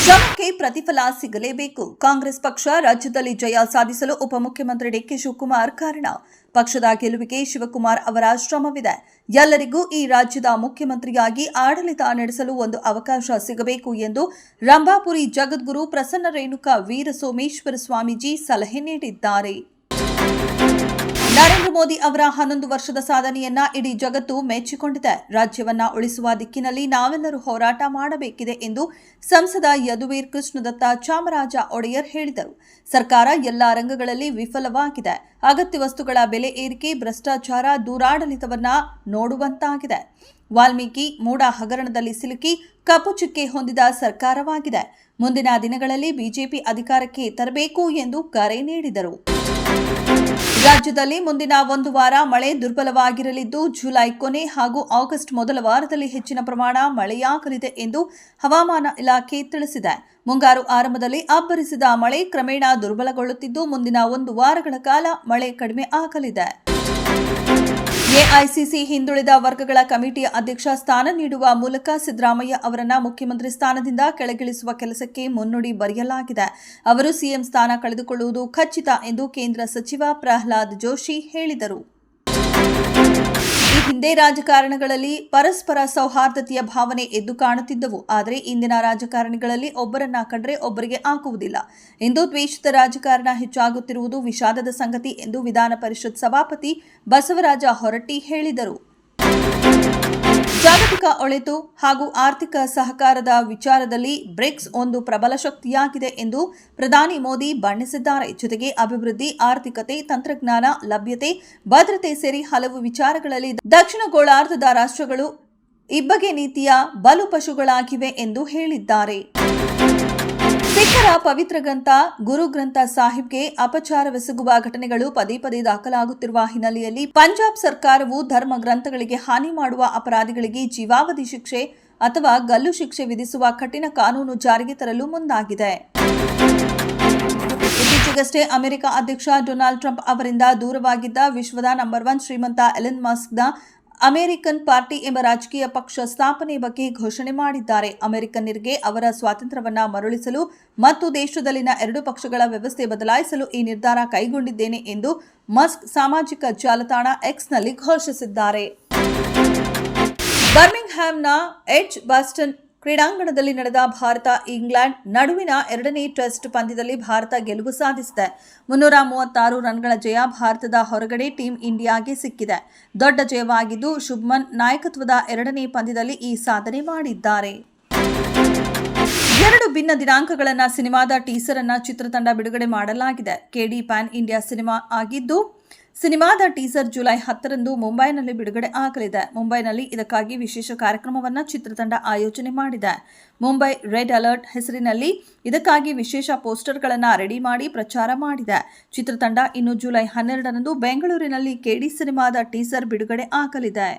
ಶ್ರಮಕ್ಕೆ ಪ್ರತಿಫಲ ಸಿಗಲೇಬೇಕು. ಕಾಂಗ್ರೆಸ್ ಪಕ್ಷ ರಾಜ್ಯದಲ್ಲಿ ಜಯ ಸಾಧಿಸಲು ಉಪಮುಖ್ಯಮಂತ್ರಿ ಡಿಕೆ ಶಿವಕುಮಾರ್ ಕಾರಣ. ಪಕ್ಷದ ಗೆಲುವಿಗೆ ಶಿವಕುಮಾರ್ ಅವರ ಶ್ರಮವಿದೆ. ಎಲ್ಲರಿಗೂ ಈ ರಾಜ್ಯದ ಮುಖ್ಯಮಂತ್ರಿಯಾಗಿ ಆಡಳಿತ ನಡೆಸಲು ಒಂದು ಅವಕಾಶ ಸಿಗಬೇಕು ಎಂದು ರಂಭಾಪುರಿ ಜಗದ್ಗುರು ಪ್ರಸನ್ನ ರೇಣುಕಾ ವೀರ ಸೋಮೇಶ್ವರ ಸ್ವಾಮೀಜಿ ಸಲಹೆ ನೀಡಿದ್ದಾರೆ. ನರೇಂದ್ರ ಮೋದಿ ಅವರ 11 ವರ್ಷದ ಸಾಧನೆಯನ್ನ ಇಡೀ ಜಗತ್ತು ಮೆಚ್ಚಿಕೊಂಡಿದೆ. ರಾಜ್ಯವನ್ನ ಉಳಿಸುವ ದಿಕ್ಕಿನಲ್ಲಿ ನಾವೆಲ್ಲರೂ ಹೋರಾಟ ಮಾಡಬೇಕಿದೆ ಎಂದು ಸಂಸದ ಯದುವೀರ್ ಕೃಷ್ಣದತ್ತ ಚಾಮರಾಜ ಒಡೆಯರ್ ಹೇಳಿದರು. ಸರ್ಕಾರ ಎಲ್ಲಾ ರಂಗಗಳಲ್ಲಿ ವಿಫಲವಾಗಿದೆ. ಅಗತ್ಯ ವಸ್ತುಗಳ ಬೆಲೆ ಏರಿಕೆ, ಭ್ರಷ್ಟಾಚಾರ, ದೂರಾಡಳಿತವನ್ನ ನೋಡುವಂತಾಗಿದೆ. ವಾಲ್ಮೀಕಿ ಮೂಡ ಹಗರಣದಲ್ಲಿ ಸಿಲುಕಿ ಕಪ್ಪು ಚುಕ್ಕೆ ಹೊಂದಿದ ಸರ್ಕಾರವಾಗಿದೆ. ಮುಂದಿನ ದಿನಗಳಲ್ಲಿ ಬಿಜೆಪಿ ಅಧಿಕಾರಕ್ಕೆ ತರಬೇಕು ಎಂದು ಕರೆ ನೀಡಿದರು. ರಾಜ್ಯದಲ್ಲಿ ಮುಂದಿನ ಒಂದು ವಾರ ಮಳೆ ದುರ್ಬಲವಾಗಿರಲಿದ್ದು, ಜುಲೈ ಕೊನೆ ಹಾಗೂ ಆಗಸ್ಟ್ ಮೊದಲ ವಾರದಲ್ಲಿ ಹೆಚ್ಚಿನ ಪ್ರಮಾಣ ಮಳೆಯಾಗಲಿದೆ ಎಂದು ಹವಾಮಾನ ಇಲಾಖೆ ತಿಳಿಸಿದೆ. ಮುಂಗಾರು ಆರಂಭದಲ್ಲಿ ಅಬ್ಬರಿಸಿದ ಮಳೆ ಕ್ರಮೇಣ ದುರ್ಬಲಗೊಳ್ಳುತ್ತಿದ್ದು, ಮುಂದಿನ ಒಂದು ವಾರಗಳ ಕಾಲ ಮಳೆ ಕಡಿಮೆ ಆಗಲಿದೆ. ಎಐಸಿಸಿ ಹಿಂದುಳಿದ ವರ್ಗಗಳ ಕಮಿಟಿಯ ಅಧ್ಯಕ್ಷ ಸ್ಥಾನ ನೀಡುವ ಮೂಲಕ ಸಿದ್ದರಾಮಯ್ಯ ಅವರನ್ನ ಮುಖ್ಯಮಂತ್ರಿ ಸ್ಥಾನದಿಂದ ಕೆಳಗಿಳಿಸುವ ಕೆಲಸಕ್ಕೆ ಮುನ್ನುಡಿ ಬರೆಯಲಾಗಿದೆ. ಅವರು ಸಿಎಂ ಸ್ಥಾನ ಕಳೆದುಕೊಳ್ಳುವುದು ಖಚಿತ ಎಂದು ಕೇಂದ್ರ ಸಚಿವ ಪ್ರಹ್ಲಾದ್ ಜೋಶಿ ಹೇಳಿದರು. ಈ ಹಿಂದೆ ರಾಜಕಾರಣಗಳಲ್ಲಿ ಪರಸ್ಪರ ಸೌಹಾರ್ದತೆಯ ಭಾವನೆ ಎದ್ದು ಕಾಣುತ್ತಿದ್ದವು. ಆದರೆ ಇಂದಿನ ರಾಜಕಾರಣಿಗಳಲ್ಲಿ ಒಬ್ಬರನ್ನ ಕಂಡ್ರೆ ಒಬ್ಬರಿಗೆ ಆಗುವುದಿಲ್ಲ. ಇಂದು ದ್ವೇಷದ ರಾಜಕಾರಣ ಹೆಚ್ಚಾಗುತ್ತಿರುವುದು ವಿಷಾದದ ಸಂಗತಿ ಎಂದು ವಿಧಾನ ಪರಿಷತ್ ಸಭಾಪತಿ ಬಸವರಾಜ ಹೊರಟ್ಟಿ ಹೇಳಿದರು. ಜಾಗತಿಕ ಒಳಿತು ಹಾಗೂ ಆರ್ಥಿಕ ಸಹಕಾರದ ವಿಚಾರದಲ್ಲಿ ಬ್ರಿಕ್ಸ್ ಒಂದು ಪ್ರಬಲ ಶಕ್ತಿಯಾಗಿದೆ ಎಂದು ಪ್ರಧಾನಿ ಮೋದಿ ಬಣ್ಣಿಸಿದ್ದಾರೆ. ಜೊತೆಗೆ ಅಭಿವೃದ್ಧಿ, ಆರ್ಥಿಕತೆ, ತಂತ್ರಜ್ಞಾನ, ಲಭ್ಯತೆ, ಭದ್ರತೆ ಸೇರಿ ಹಲವು ವಿಚಾರಗಳಲ್ಲಿ ದಕ್ಷಿಣ ಗೋಳಾರ್ಧದ ರಾಷ್ಟ್ರಗಳು ಇಬ್ಬಗೆ ನೀತಿಯ ಬಲುಪಶುಗಳಾಗಿವೆ ಎಂದು ಹೇಳಿದ್ದಾರೆ. ಸಿಖ್ಖರ ಪವಿತ್ರ ಗ್ರಂಥ ಗುರು ಗ್ರಂಥ ಸಾಹಿಬ್ಗೆ ಅಪಚಾರವೆಸಗುವ ಘಟನೆಗಳು ಪದೇ ಪದೇ ದಾಖಲಾಗುತ್ತಿರುವ ಹಿನ್ನೆಲೆಯಲ್ಲಿ ಪಂಜಾಬ್ ಸರ್ಕಾರವು ಧರ್ಮ ಗ್ರಂಥಗಳಿಗೆ ಹಾನಿ ಮಾಡುವ ಅಪರಾಧಿಗಳಿಗೆ ಜೀವಾವಧಿ ಶಿಕ್ಷೆ ಅಥವಾ ಗಲ್ಲು ಶಿಕ್ಷೆ ವಿಧಿಸುವ ಕಠಿಣ ಕಾನೂನು ಜಾರಿಗೆ ತರಲು ಮುಂದಾಗಿದೆ. ಇತ್ತೀಚೆಗಷ್ಟೇ ಅಮೆರಿಕ ಅಧ್ಯಕ್ಷ ಡೊನಾಲ್ಡ್ ಟ್ರಂಪ್ ಅವರಿಂದ ದೂರವಾಗಿದ್ದ ವಿಶ್ವದ ನಂಬರ್ 1 ಶ್ರೀಮಂತ ಎಲನ್ ಮಸ್ಕ್ನ ಅಮೆರಿಕನ್ ಪಾರ್ಟಿ ಎಂಬ ರಾಜಕೀಯ ಪಕ್ಷ ಸ್ಥಾಪನೆ ಬಗ್ಗೆ ಘೋಷಣೆ ಮಾಡಿದ್ದಾರೆ. ಅಮೆರಿಕನ್ನರಿಗೆ ಅವರ ಸ್ವಾತಂತ್ರ್ಯವನ್ನ ಮರಳಿಸಲು ಮತ್ತು ದೇಶದಲ್ಲಿನ 2 ಪಕ್ಷಗಳ ವ್ಯವಸ್ಥೆ ಬದಲಾಯಿಸಲು ಈ ನಿರ್ಧಾರ ಕೈಗೊಂಡಿದ್ದೇನೆ ಎಂದು ಮಸ್ಕ್ ಸಾಮಾಜಿಕ ಜಾಲತಾಣ ಎಕ್ಸ್ನಲ್ಲಿ ಘೋಷಿಸಿದ್ದಾರೆ. ಬರ್ಮಿಂಗ್ಹ್ಯಾಮ್ನ ಎಡ್ಜ್ ಬಾಸ್ಟನ್ ಕ್ರೀಡಾಂಗಣದಲ್ಲಿ ನಡೆದ ಭಾರತ-ಇಂಗ್ಲೆಂಡ್ ನಡುವಿನ 2ನೇ ಟೆಸ್ಟ್ ಪಂದ್ಯದಲ್ಲಿ ಭಾರತ ಗೆಲುವು ಸಾಧಿಸಿದೆ. 336 ರನ್ಗಳ ಜಯ ಭಾರತದ ಹೊರಗಡೆ ಟೀಂ ಇಂಡಿಯಾಗೆ ಸಿಕ್ಕಿದೆ. ದೊಡ್ಡ ಜಯವಾಗಿದ್ದು, ಶುಭ್ಮನ್ ನಾಯಕತ್ವದ 2ನೇ ಪಂದ್ಯದಲ್ಲಿ ಈ ಸಾಧನೆ ಮಾಡಿದ್ದಾರೆ. 2 ಭಿನ್ನ ದಿನಾಂಕಗಳನ್ನು ಸಿನಿಮಾದ ಟೀಸರ್ ಅನ್ನ ಚಿತ್ರತಂಡ ಬಿಡುಗಡೆ ಮಾಡಲಾಗಿದೆ. ಕೆಡಿ ಪ್ಯಾನ್ ಇಂಡಿಯಾ ಸಿನಿಮಾ ಆಗಿದ್ದು, ಸಿನಿಮಾದ ಟೀಸರ್ ಜುಲೈ 10ರಂದು ಮುಂಬೈನಲ್ಲಿ ಬಿಡುಗಡೆ ಆಗಲಿದೆ. ಮುಂಬೈನಲ್ಲಿ ಇದಕ್ಕಾಗಿ ವಿಶೇಷ ಕಾರ್ಯಕ್ರಮವನ್ನು ಚಿತ್ರತಂಡ ಆಯೋಜನೆ ಮಾಡಿದೆ. ಮುಂಬೈ ರೆಡ್ ಅಲರ್ಟ್ ಹೆಸರಿನಲ್ಲಿ ಇದಕ್ಕಾಗಿ ವಿಶೇಷ ಪೋಸ್ಟರ್ಗಳನ್ನು ರೆಡಿ ಮಾಡಿ ಪ್ರಚಾರ ಮಾಡಿದೆ. ಚಿತ್ರತಂಡ ಇನ್ನು ಜುಲೈ 12ರಂದು ಬೆಂಗಳೂರಿನಲ್ಲಿ ಕೆಡಿ ಸಿನಿಮಾದ ಟೀಸರ್ ಬಿಡುಗಡೆ ಆಗಲಿದೆ.